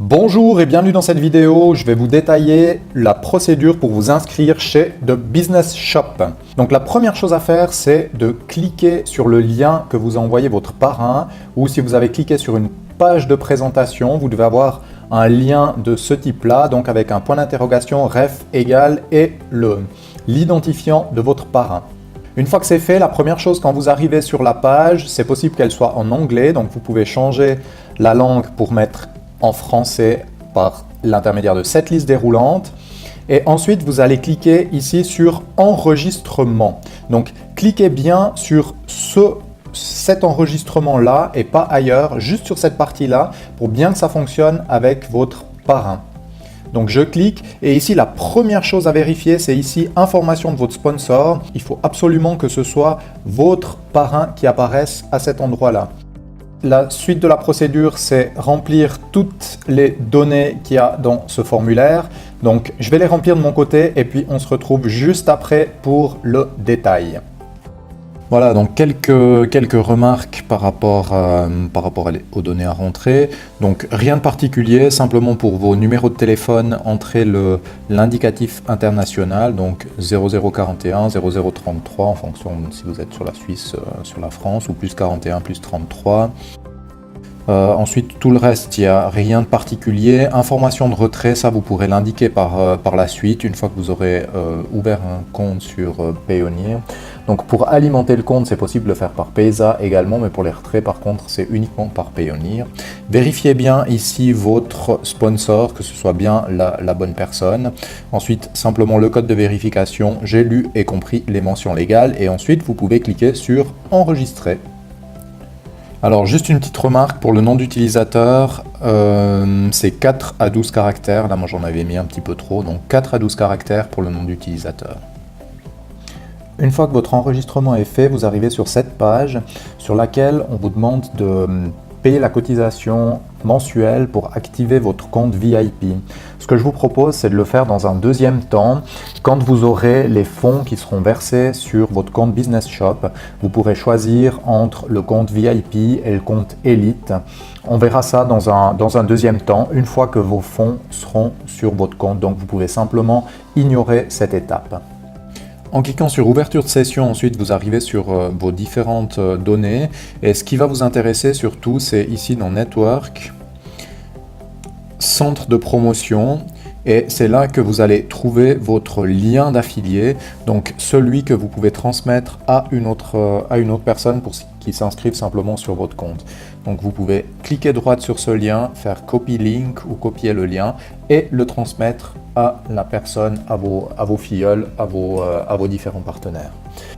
Bonjour et bienvenue dans cette vidéo. Je vais vous détailler la procédure pour vous inscrire chez The Business Shop. Donc la première chose à faire, c'est de cliquer sur le lien que vous a envoyé votre parrain, ou si vous avez cliqué sur une page de présentation, vous devez avoir un lien de ce type-là, donc avec un point d'interrogation, ref égale et l'identifiant de votre parrain. Une fois que c'est fait, la première chose quand vous arrivez sur la page, c'est possible qu'elle soit en anglais, donc vous pouvez changer la langue pour mettre en français par l'intermédiaire de cette liste déroulante. Et ensuite, vous allez cliquer ici sur enregistrement. Donc, cliquez bien sur cet enregistrement-là et pas ailleurs, juste sur cette partie-là pour bien que ça fonctionne avec votre parrain. Donc je clique et ici la première chose à vérifier, c'est ici information de votre sponsor. Il faut absolument que ce soit votre parrain qui apparaisse à cet endroit-là. La suite de la procédure, c'est remplir toutes les données qu'il y a dans ce formulaire. Donc je vais les remplir de mon côté et puis on se retrouve juste après pour le détail. Voilà, donc quelques remarques par rapport aux données à rentrer. Donc rien de particulier, simplement pour vos numéros de téléphone, entrez l'indicatif international, donc 0041, 0033 en fonction si vous êtes sur la Suisse, sur la France, ou plus 41, plus 33. Ensuite, tout le reste, il n'y a rien de particulier. Information de retrait, ça vous pourrez l'indiquer par la suite, une fois que vous aurez ouvert un compte sur Payoneer. Donc pour alimenter le compte, c'est possible de le faire par Payza également, mais pour les retraits, par contre, c'est uniquement par Payoneer. Vérifiez bien ici votre sponsor, que ce soit bien la bonne personne. Ensuite, simplement le code de vérification, j'ai lu et compris les mentions légales. Et ensuite, vous pouvez cliquer sur Enregistrer. Alors juste une petite remarque pour le nom d'utilisateur, c'est 4 à 12 caractères, là moi j'en avais mis un petit peu trop, donc 4 à 12 caractères pour le nom d'utilisateur. Une fois que votre enregistrement est fait, vous arrivez sur cette page sur laquelle on vous demande de payer la cotisation mensuelle pour activer votre compte VIP. Ce que je vous propose, c'est de le faire dans un deuxième temps. Quand vous aurez les fonds qui seront versés sur votre compte Business Shop, vous pourrez choisir entre le compte VIP et le compte Elite. On verra ça dans un deuxième temps, une fois que vos fonds seront sur votre compte. Donc vous pouvez simplement ignorer cette étape. En cliquant sur ouverture de session, ensuite vous arrivez sur vos différentes données, et ce qui va vous intéresser surtout, c'est ici dans Network, Centre de promotion, et c'est là que vous allez trouver votre lien d'affilié, donc celui que vous pouvez transmettre à une autre personne pour qu'il s'inscrive simplement sur votre compte. Donc vous pouvez cliquer droite sur ce lien, faire copy link ou copier le lien et le transmettre à la personne, à vos filleuls, à vos différents partenaires.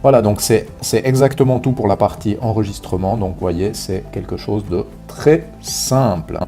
Voilà, donc c'est exactement tout pour la partie enregistrement. Donc vous voyez, c'est quelque chose de très simple.